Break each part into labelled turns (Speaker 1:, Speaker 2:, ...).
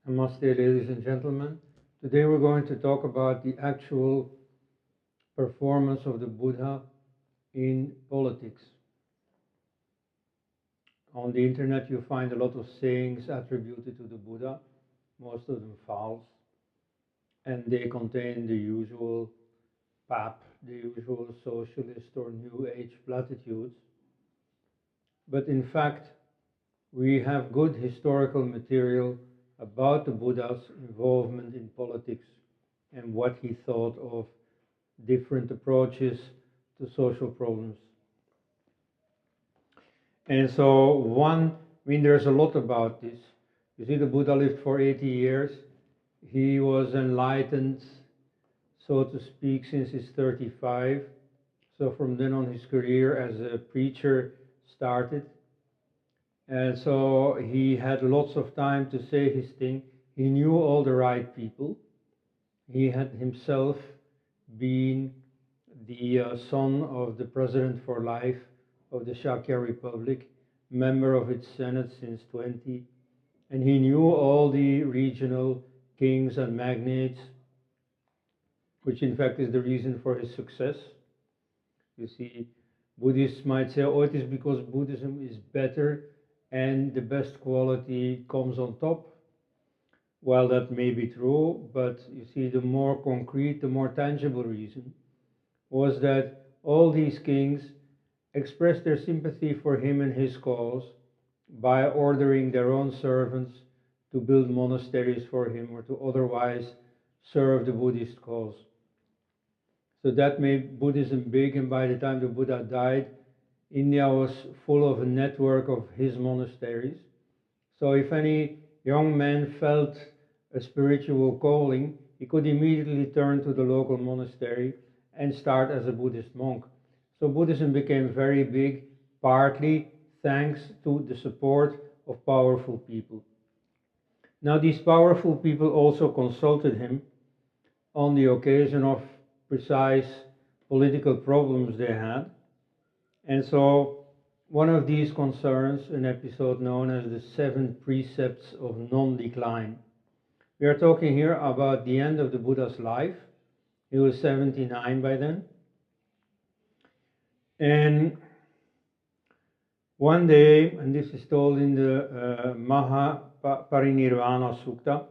Speaker 1: Namaste, ladies and gentlemen. Today we're going to talk about the actual performance of the Buddha in politics. On the internet you find a lot of sayings attributed to the Buddha, most of them false, and they contain the usual pap, the usual socialist or New Age platitudes. But in fact, we have good historical material about the Buddha's involvement in politics and what he thought of different approaches to social problems. And so there's a lot about this. You see, the Buddha lived for 80 years. He was enlightened, so to speak, since he's 35. So from then on, his career as a preacher started. And so he had lots of time to say his thing. He knew all the right people. He had himself been the son of the president for life of the Shakya Republic, member of its Senate since 20. And he knew all the regional kings and magnates, which in fact is the reason for his success. You see, Buddhists might say, oh, it is because Buddhism is better and the best quality comes on top. Well, that may be true, but you see, the more concrete, the more tangible reason was that all these kings expressed their sympathy for him and his cause by ordering their own servants to build monasteries for him or to otherwise serve the Buddhist cause. So that made Buddhism big, and by the time the Buddha died, India was full of a network of his monasteries. So if any young man felt a spiritual calling, he could immediately turn to the local monastery and start as a Buddhist monk. So Buddhism became very big, partly thanks to the support of powerful people. Now, these powerful people also consulted him on the occasion of precise political problems they had. And so one of these concerns an episode known as the 7 Precepts of Non-Decline. We are talking here about the end of the Buddha's life. He was 79 by then. And one day, and this is told in the Mahaparinirvana Sukta,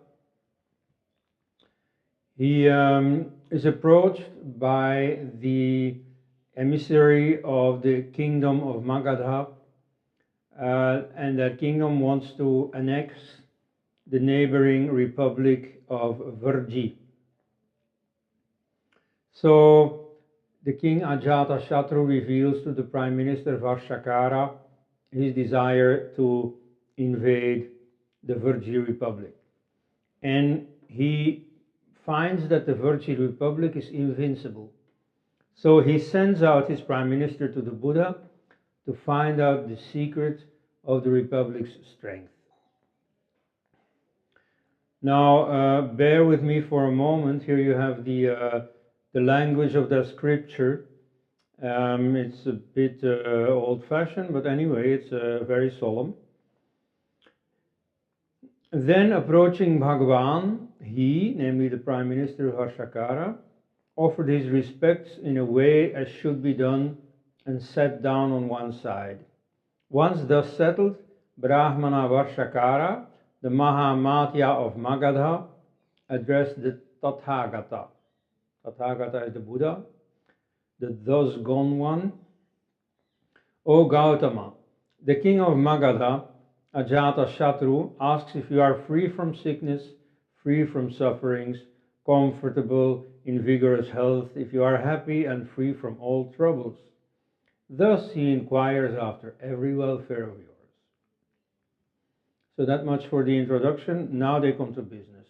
Speaker 1: he is approached by the emissary of the kingdom of Magadha, and that kingdom wants to annex the neighboring republic of Virji. So the king Ajatashatru reveals to the prime minister Varshakara his desire to invade the Virji republic. And he finds that the Virji republic is invincible. So he sends out his prime minister to the Buddha to find out the secret of the republic's strength. Now, bear with me for a moment. Here you have the language of the scripture. It's a bit old-fashioned, but anyway, it's very solemn. Then, approaching Bhagavan, he, namely the Prime Minister Varshakara, offered his respects in a way as should be done and sat down on one side. Once thus settled, Brahmana Varshakara, the Mahamatya of Magadha, addressed the Tathagata. Tathagata is the Buddha, the thus gone one. O Gautama, the king of Magadha, Ajatashatru, asks if you are free from sickness, free from sufferings, comfortable in vigorous health, if you are happy and free from all troubles. Thus he inquires after every welfare of yours. So that much for the introduction. Now they come to business.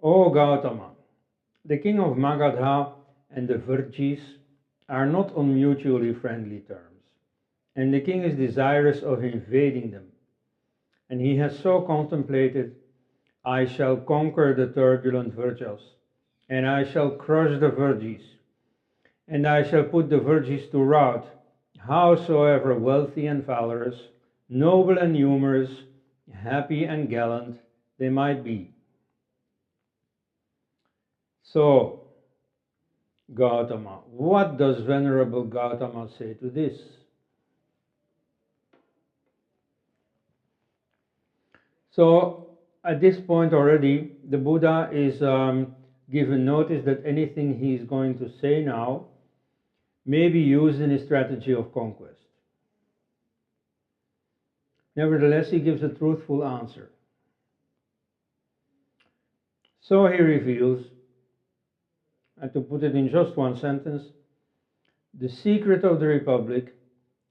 Speaker 1: O Gautama, the king of Magadha and the Virjis are not on mutually friendly terms, and the king is desirous of invading them. and he has so contemplated, I shall conquer the turbulent Virjas, and I shall crush the Virgis, and I shall put the Virgis to rout, howsoever wealthy and valorous, noble and numerous, happy and gallant they might be. So, Gautama, what does Venerable Gautama say to this? So, at this point already, the Buddha is given notice that anything he is going to say now may be used in his strategy of conquest. Nevertheless, he gives a truthful answer. So he reveals, and to put it in just one sentence, the secret of the Republic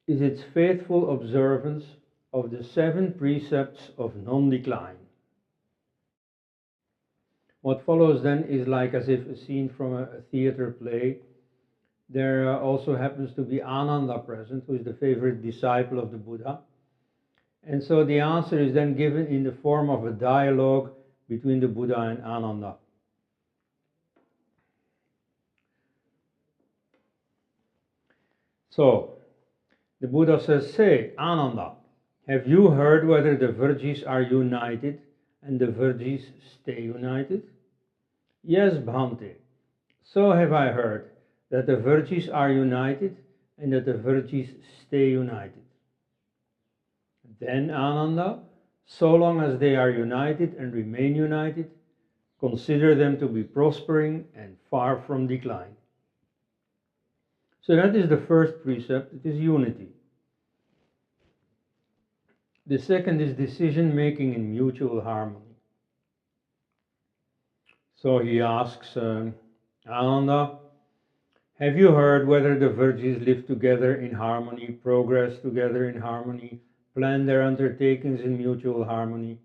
Speaker 1: is its faithful observance of the 7 precepts of non-decline. What follows then is like as if a scene from a theater play. There also happens to be Ananda present, who is the favorite disciple of the Buddha. And so the answer is then given in the form of a dialogue between the Buddha and Ananda. So, the Buddha says, say, Ananda, have you heard whether the Virgis are united and the Virgis stay united? Yes, Bhante, so have I heard, that the Virgis are united and that the Virgis stay united. Then, Ananda, so long as they are united and remain united, consider them to be prospering and far from decline. So that is the first precept, it is unity. The second is decision making in mutual harmony. So he asks Ananda, have you heard whether the Virgis live together in harmony, progress together in harmony, plan their undertakings in mutual harmony,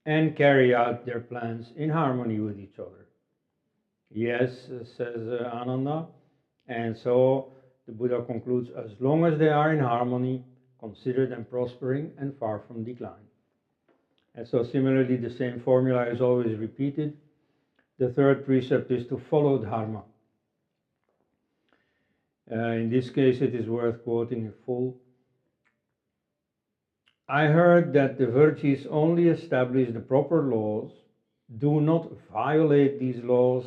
Speaker 1: and carry out their plans in harmony with each other? Yes, says Ananda, and so the Buddha concludes, as long as they are in harmony, consider them prospering and far from decline. And so similarly, the same formula is always repeated. The third precept is to follow Dharma. In this case, it is worth quoting in full. I heard that the Virgis only establish the proper laws, do not violate these laws,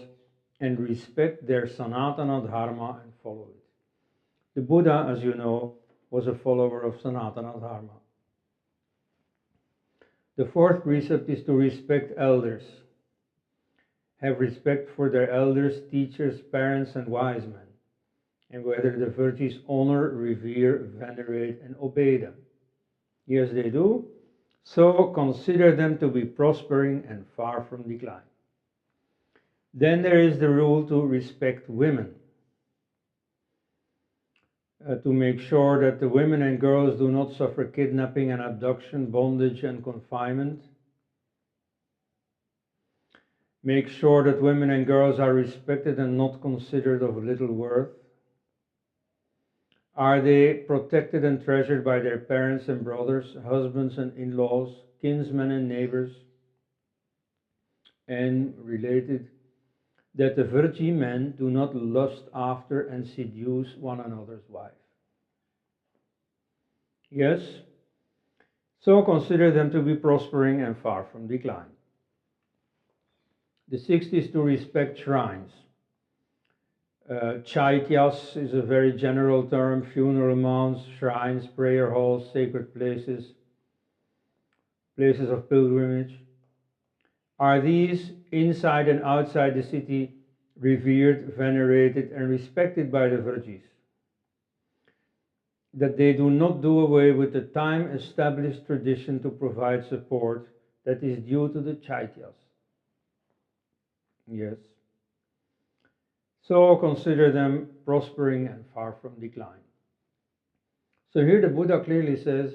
Speaker 1: and respect their Sanatana Dharma and follow it. The Buddha, as you know, was a follower of Sanatana Dharma. The fourth precept is to respect elders. Have respect for their elders, teachers, parents, and wise men, and whether the Virgis honor, revere, venerate, and obey them. Yes, they do. So consider them to be prospering and far from decline. Then there is the rule to respect women. To make sure that the women and girls do not suffer kidnapping and abduction, bondage and confinement. Make sure that women and girls are respected and not considered of little worth. Are they protected and treasured by their parents and brothers, husbands and in-laws, kinsmen and neighbors? And related, that the virgin men do not lust after and seduce one another's wife. Yes, so consider them to be prospering and far from decline. The sixth is to respect shrines. Chaityas is a very general term, funeral mounds, shrines, prayer halls, sacred places, places of pilgrimage. Are these inside and outside the city revered, venerated, and respected by the Virgis? That they do not do away with the time-established tradition to provide support that is due to the Chaityas. Yes. So consider them prospering and far from decline. So here the Buddha clearly says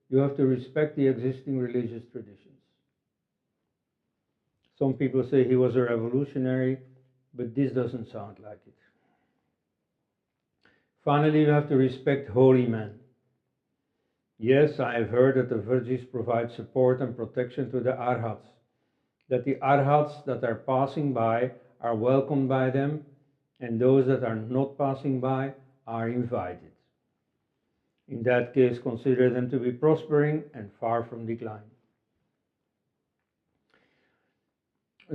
Speaker 1: you have to respect the existing religious traditions. Some people say he was a revolutionary, but this doesn't sound like it. Finally, you have to respect holy men. Yes, I have heard that the Virgins provide support and protection to the Arhats, that the Arhats that are passing by are welcomed by them, and those that are not passing by are invited. In that case, consider them to be prospering and far from decline.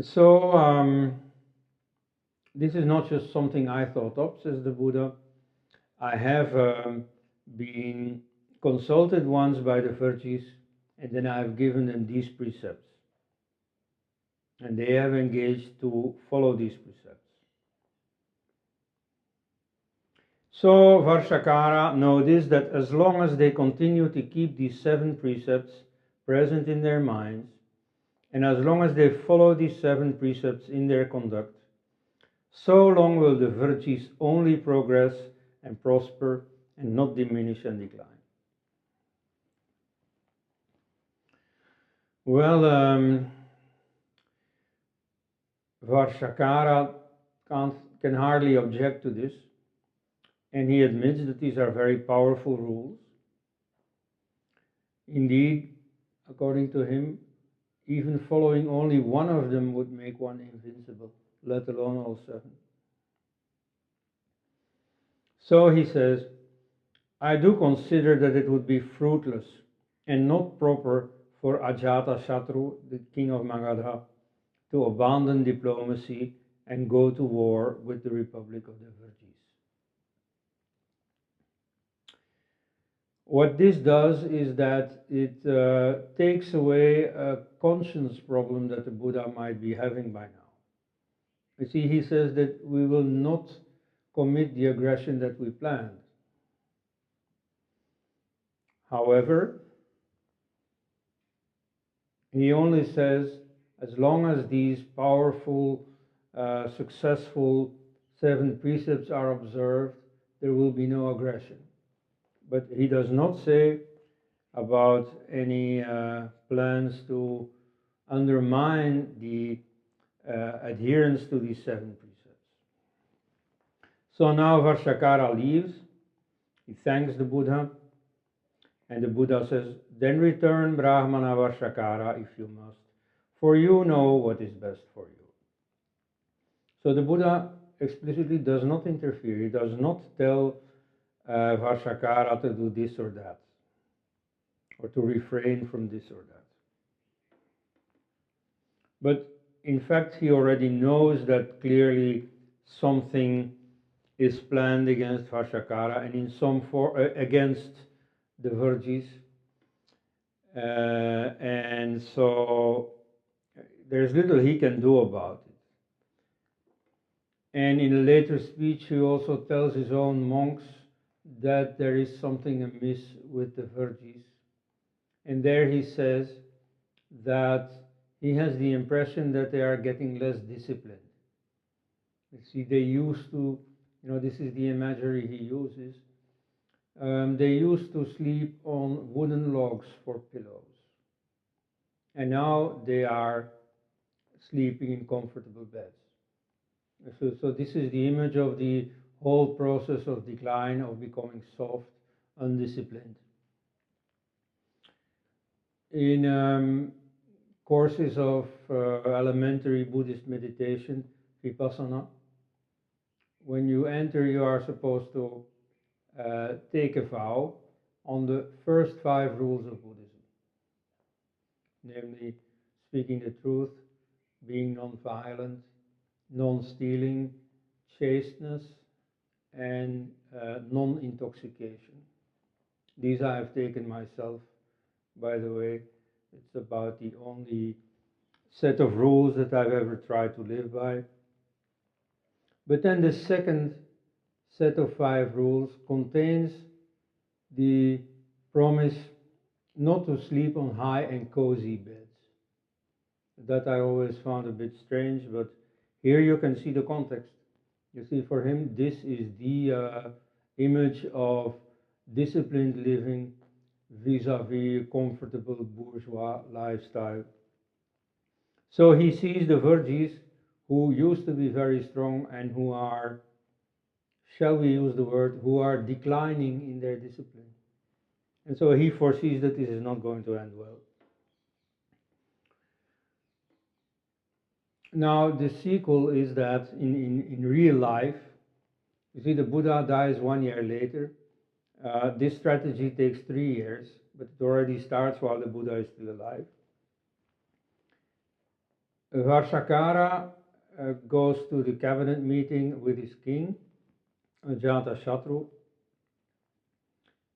Speaker 1: So, this is not just something I thought up, says the Buddha. I have been consulted once by the Virgins, and then I have given them these precepts. And they have engaged to follow these precepts. So Varshakara noticed that as long as they continue to keep these 7 precepts present in their minds, and as long as they follow these 7 precepts in their conduct, so long will the virtues only progress and prosper and not diminish and decline. Well, Varshakara can hardly object to this, and he admits that these are very powerful rules. Indeed, according to him, even following only one of them would make one invincible, let alone all 7. So he says, I do consider that it would be fruitless and not proper for Ajatashatru, the king of Magadha, to abandon diplomacy and go to war with the Republic of the Virgins. What this does is that it takes away a conscience problem that the Buddha might be having by now. You see, he says that we will not commit the aggression that we planned. However, he only says, as long as these powerful, successful 7 precepts are observed, there will be no aggression. But he does not say about any plans to undermine the adherence to these 7 precepts. So now Varshakara leaves, he thanks the Buddha, and the Buddha says, then return Brahmana Varshakara if you must, for you know what is best for you. So the Buddha explicitly does not interfere, he does not tell Varshakara to do this or that, or to refrain from this or that. But in fact, he already knows that clearly something is planned against Varshakara and in some against the Virgins. And so there's little he can do about it. And in a later speech, he also tells his own monks that there is something amiss with the Virgins. And there he says that he has the impression that they are getting less disciplined. You see, they used to, this is the imagery he uses, they used to sleep on wooden logs for pillows. And now they are sleeping in comfortable beds. So this is the image of the whole process of decline, of becoming soft, undisciplined. In courses of elementary Buddhist meditation, Vipassana, when you enter, you are supposed to take a vow on the first 5 rules of Buddhism, namely speaking the truth, being non-violent, non-stealing, chasteness, and non-intoxication. These I have taken myself, by the way. It's about the only set of rules that I've ever tried to live by. But then the second set of 5 rules contains the promise not to sleep on high and cozy beds. That I always found a bit strange, but here you can see the context. You see, for him, this is the image of disciplined living vis-a-vis comfortable bourgeois lifestyle. So he sees the Virgins who used to be very strong and who are, shall we use the word, who are declining in their discipline. And so he foresees that this is not going to end well. Now, the sequel is that in real life, you see, the Buddha dies 1 year later. This strategy takes 3 years, but it already starts while the Buddha is still alive. Varsakara goes to the cabinet meeting with his king, Ajatashatru,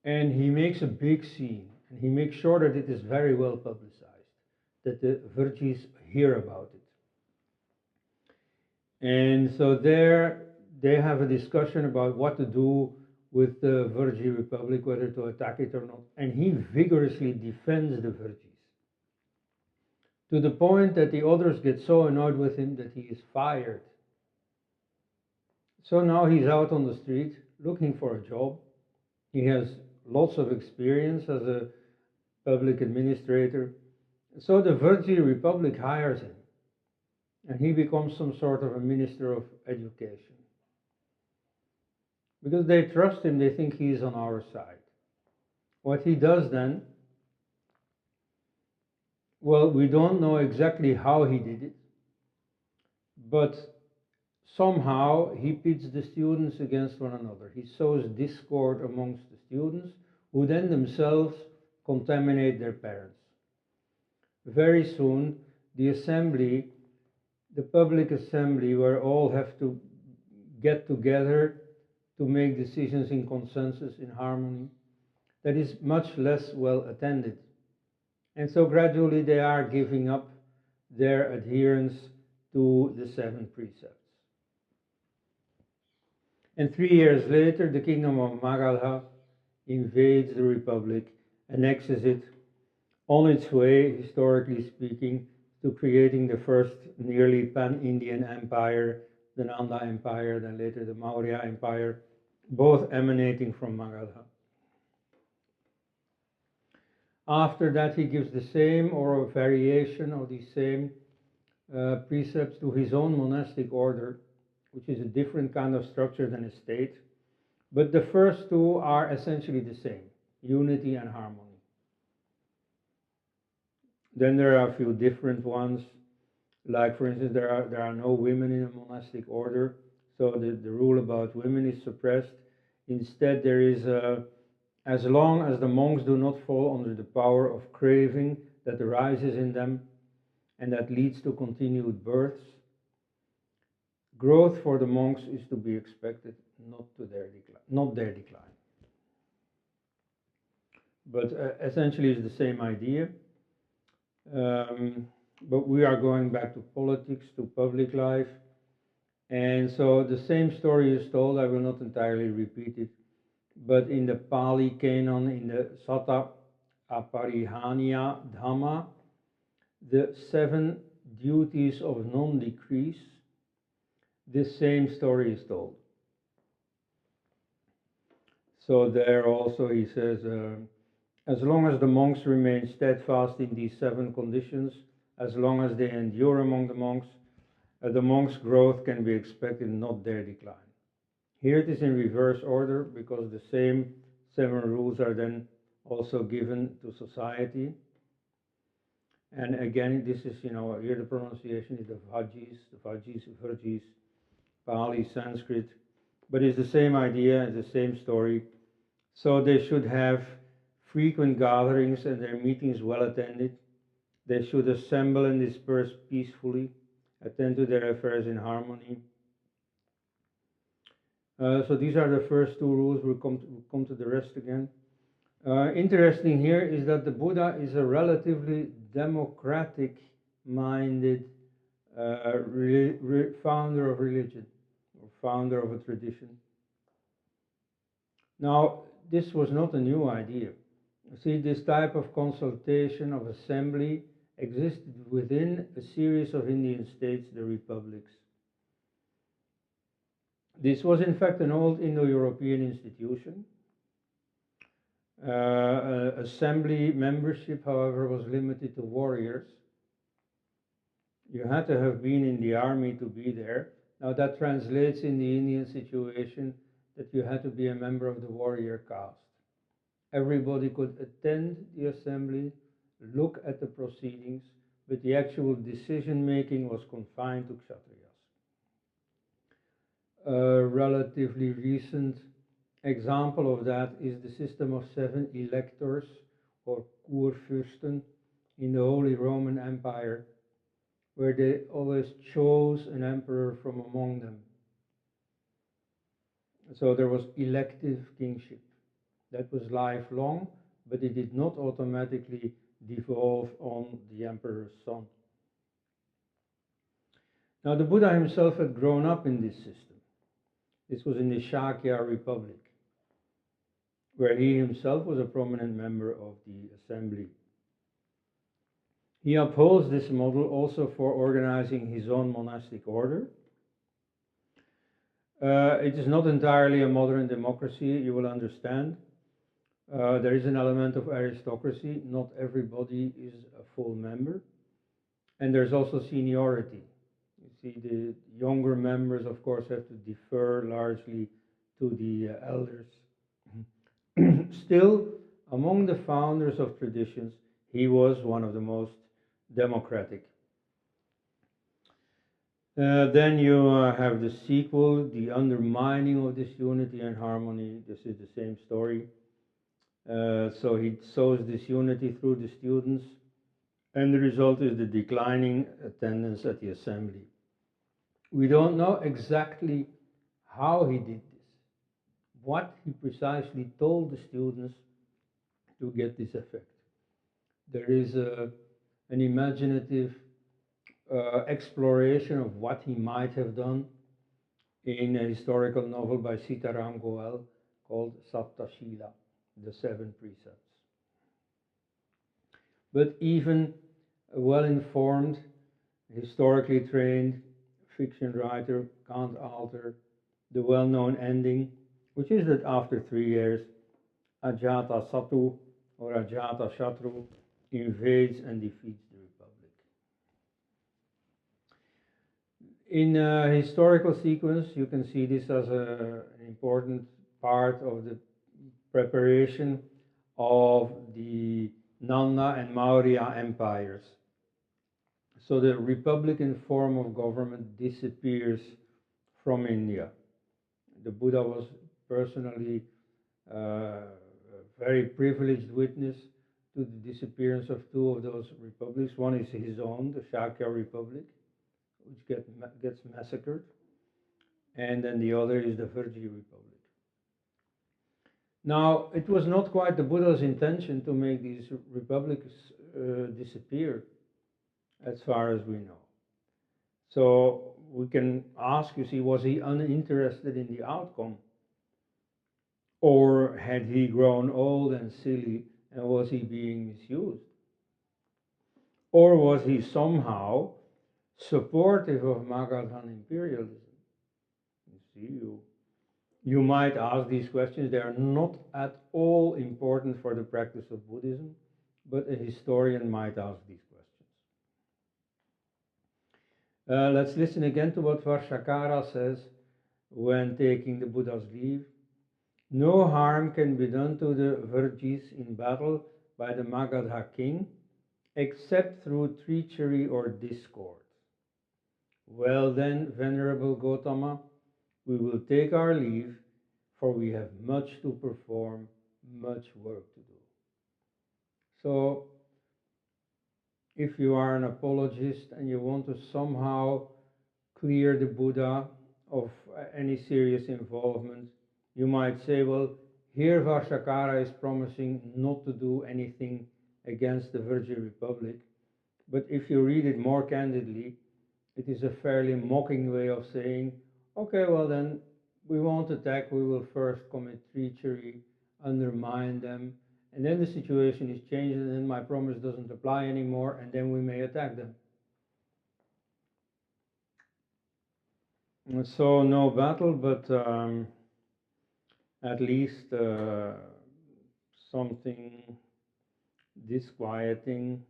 Speaker 1: and he makes a big scene, and he makes sure that it is very well publicized, that the Virjis hear about it. And so there they have a discussion about what to do with the Virji Republic, whether to attack it or not, and he vigorously defends the Virjis, to the point that the others get so annoyed with him that he is fired. So now he's out on the street looking for a job. He has lots of experience as a public administrator. So the Virji Republic hires him, and he becomes some sort of a minister of education. Because they trust him, they think he's on our side. What he does then, well, we don't know exactly how he did it, but somehow he pits the students against one another. He sows discord amongst the students, who then themselves contaminate their parents. Very soon, the assembly, the public assembly, where all have to get together to make decisions in consensus, in harmony, that is much less well attended. And so gradually they are giving up their adherence to the 7 precepts. And 3 years later, the kingdom of Magadha invades the republic, annexes it, on its way, historically speaking, to creating the first nearly pan-Indian empire, the Nanda Empire, then later the Maurya Empire, both emanating from Magadha. After that, he gives the same or a variation of these same precepts to his own monastic order, which is a different kind of structure than a state. But the first two are essentially the same, unity and harmony. Then there are a few different ones, like for instance, there are no women in a monastic order, so the rule about women is suppressed. Instead, there is as long as the monks do not fall under the power of craving that arises in them and that leads to continued births, growth for the monks is to be expected, not their decline. But essentially it's the same idea. But we are going back to politics, to public life. And so the same story is told, I will not entirely repeat it, but in the Pali Canon, in the Satta Aparihanya Dhamma, the 7 duties of non-decrease, this same story is told. So there also he says, as long as the monks remain steadfast in these 7 conditions, as long as they endure among the monks' growth can be expected, not their decline. Here it is in reverse order, because the same 7 rules are then also given to society. And again, this is, here the pronunciation is the Virjis, Pali, Sanskrit, but it's the same idea, it's the same story. So they should have frequent gatherings and their meetings well attended. They should assemble and disperse peacefully, attend to their affairs in harmony. So these are the first 2 rules. We'll come to the rest again. Interesting here is that the Buddha is a relatively democratic-minded founder of religion, or founder of a tradition. Now, this was not a new idea. You see, this type of consultation, of assembly, existed within a series of Indian states, the republics. This was in fact an old Indo-European institution. Assembly membership, however, was limited to warriors. You had to have been in the army to be there. Now that translates in the Indian situation that you had to be a member of the warrior caste. Everybody could attend the assembly, look at the proceedings, but the actual decision-making was confined to Kshatriyas. A relatively recent example of that is the system of 7 electors, or Kurfürsten, in the Holy Roman Empire, where they always chose an emperor from among them. So there was elective kingship. That was lifelong, but it did not automatically devolve on the emperor's son. Now the Buddha himself had grown up in this system. This was in the Shakya Republic, where he himself was a prominent member of the assembly. He upholds this model also for organizing his own monastic order. It is not entirely a modern democracy, you will understand. There is an element of aristocracy. Not everybody is a full member. And there's also seniority. You see, the younger members, of course, have to defer largely to the elders. Still, among the founders of traditions, he was one of the most democratic. Then you have the sequel, the undermining of this unity and harmony. This is the same story. So he sows disunity through the students, and the result is the declining attendance at the assembly. We don't know exactly how he did this, what he precisely told the students to get this effect. There is an imaginative exploration of what he might have done in a historical novel by Sita Ram Goel called Sapta Shila, the 7 precepts. But even a well-informed, historically trained fiction writer can't alter the well-known ending, which is that after 3 years, Ajata Satu or Ajata Shatru invades and defeats the republic. In a historical sequence, you can see this as an important part of the preparation of the Nanda and Maurya empires. So the republican form of government disappears from India. The Buddha was personally a very privileged witness to the disappearance of 2 of those republics. One is his own, the Shakya Republic, which gets massacred, and then the other is the Virji Republic. Now, it was not quite the Buddha's intention to make these republics disappear, as far as we know. So we can ask, you see, was he uninterested in the outcome? Or had he grown old and silly and was he being misused? Or was he somehow supportive of Magadhan imperialism? You see, you might ask these questions. They are not at all important for the practice of Buddhism, but a historian might ask these questions. Let's listen again to what Varshakara says when taking the Buddha's leave. No harm can be done to the Virjis in battle by the Magadha king, except through treachery or discord. Well then, Venerable Gautama, we will take our leave, for we have much to perform, much work to do. So, if you are an apologist and you want to somehow clear the Buddha of any serious involvement, you might say, well, here Varshakara is promising not to do anything against the Virgin Republic, but if you read it more candidly, it is a fairly mocking way of saying, okay, well then, we won't attack, we will first commit treachery, undermine them, and then the situation is changed, and then my promise doesn't apply anymore, and then we may attack them. And so no battle, but at least something disquieting.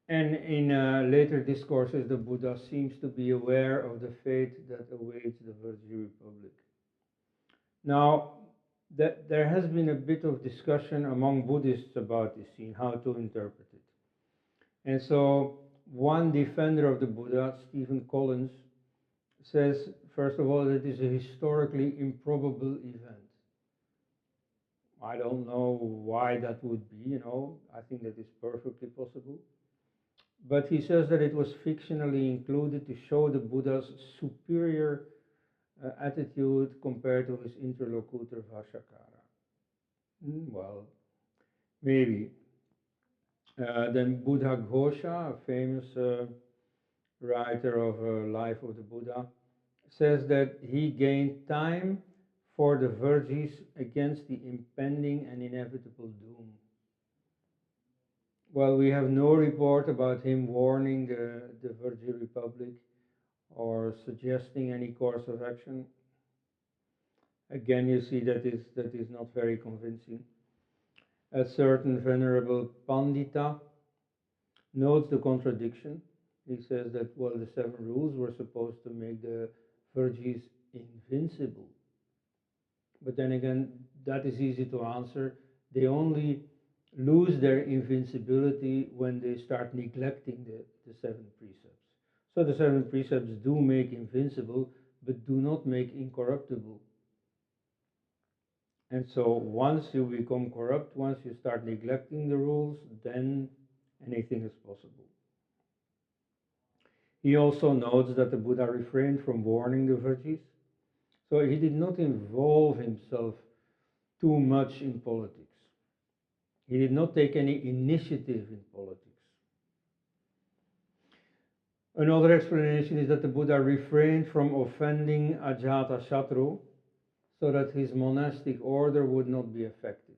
Speaker 1: And in later discourses, the Buddha seems to be aware of the fate that awaits the Virgin Republic. Now, that there has been a bit of discussion among Buddhists about this scene, how to interpret it. And so one defender of the Buddha, Stephen Collins, says, first of all, that it is a historically improbable event. I don't know why that would be, I think that is perfectly possible. But he says that it was fictionally included to show the Buddha's superior attitude compared to his interlocutor Vashakara. Well, maybe. Then Buddha Ghosha, a famous writer of Life of the Buddha, says that he gained time for the Virgis against the impending and inevitable doom. Well, we have no report about him warning the Virgin Republic or suggesting any course of action. Again, you see that is not very convincing. A certain venerable Pandita notes the contradiction. He says that, well, the 7 rules were supposed to make the Virgis invincible. But then again, that is easy to answer. They only lose their invincibility when they start neglecting the 7 precepts. So the 7 precepts do make invincible, but do not make incorruptible. And so once you become corrupt, once you start neglecting the rules, then anything is possible. He also notes that the Buddha refrained from warning the Virgis. So he did not involve himself too much in politics. He did not take any initiative in politics. Another explanation is that the Buddha refrained from offending Ajatasattu so that his monastic order would not be affected.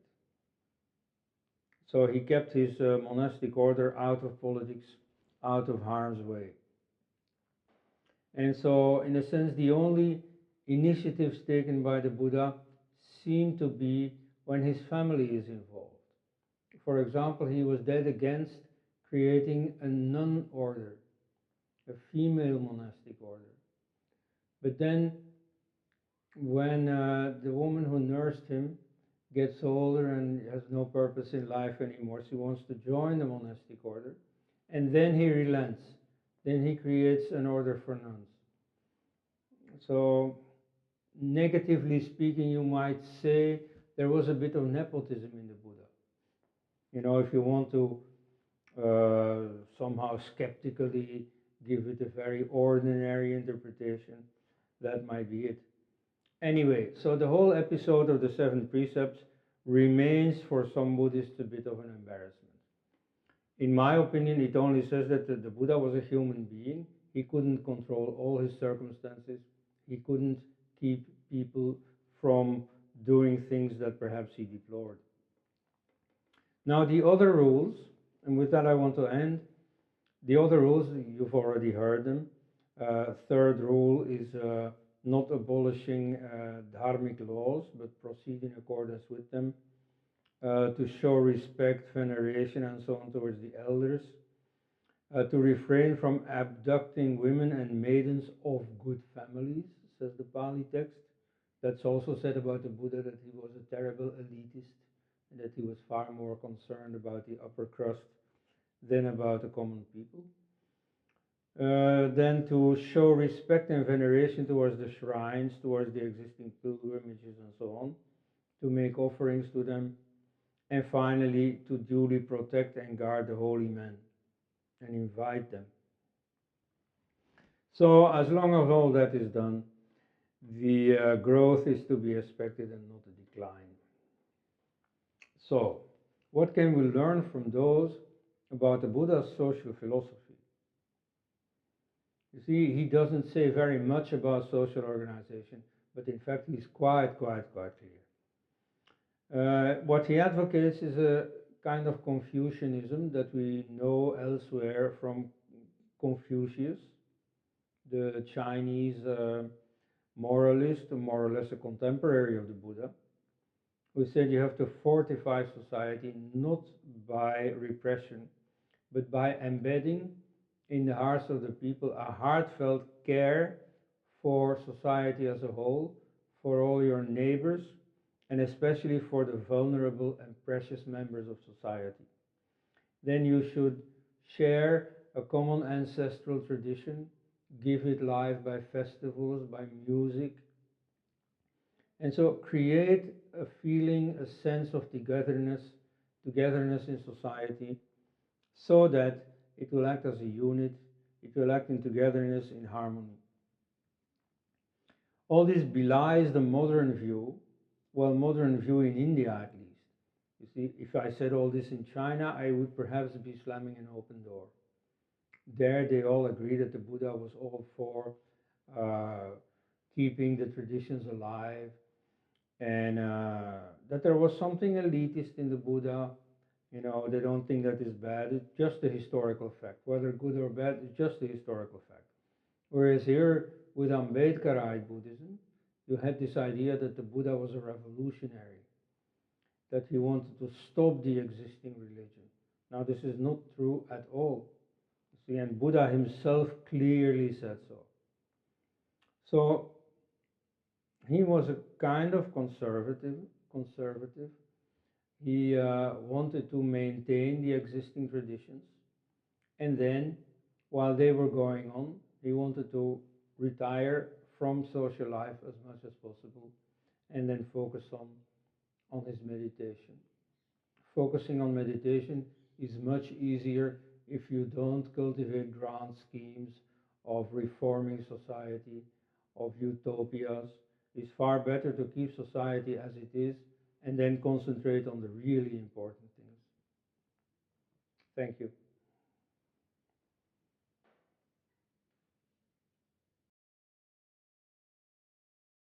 Speaker 1: So he kept his monastic order out of politics, out of harm's way. And so, in a sense, the only initiatives taken by the Buddha seem to be when his family is involved. For example, he was dead against creating a nun order, a female monastic order. But then, when the woman who nursed him gets older and has no purpose in life anymore, she wants to join the monastic order, and then he relents. Then he creates an order for nuns. So, negatively speaking, you might say there was a bit of nepotism in the Buddha. If you want to somehow skeptically give it a very ordinary interpretation, that might be it. Anyway, so the whole episode of the 7 precepts remains for some Buddhists a bit of an embarrassment. In my opinion, it only says that the Buddha was a human being. He couldn't control all his circumstances. He couldn't keep people from doing things that perhaps he deplored. Now the other rules, and with that I want to end. The other rules, you've already heard them. Third rule is not abolishing dharmic laws, but proceed in accordance with them. To show respect, veneration, and so on towards the elders. To refrain from abducting women and maidens of good families, says the Pali text. That's also said about the Buddha, that he was a terrible elitist, and that he was far more concerned about the upper crust than about the common people. Then to show respect and veneration towards the shrines, towards the existing pilgrimages and so on, to make offerings to them, and finally to duly protect and guard the holy men and invite them. So as long as all that is done, the growth is to be expected and not a decline. So, what can we learn from those about the Buddha's social philosophy? You see, he doesn't say very much about social organization, but in fact he's quite clear. What he advocates is a kind of Confucianism that we know elsewhere from Confucius, the Chinese moralist, more or less a contemporary of the Buddha, who said you have to fortify society not by repression, but by embedding in the hearts of the people a heartfelt care for society as a whole, for all your neighbors, and especially for the vulnerable and precious members of society. Then you should share a common ancestral tradition, give it life by festivals, by music, and so create a feeling, a sense of togetherness in society, so that it will act as a unit, it will act in togetherness, in harmony. All this belies the modern view, well, modern view in India at least. You see, if I said all this in China, I would perhaps be slamming an open door. There they all agree that the Buddha was all for keeping the traditions alive, and that there was something elitist in the Buddha. You know, they don't think that is bad. It's just a historical fact. Whether good or bad, it's just a historical fact. Whereas here, with Ambedkarite Buddhism, you had this idea that the Buddha was a revolutionary, that he wanted to stop the existing religion. Now, this is not true at all. You see, and Buddha himself clearly said so. So, he was a kind of conservative. He wanted to maintain the existing traditions, and then, while they were going on, he wanted to retire from social life as much as possible, and then focus on his meditation. Focusing on meditation is much easier if you don't cultivate grand schemes of reforming society, of utopias. It's far better to keep society as it is and then concentrate on the really important things. Thank you.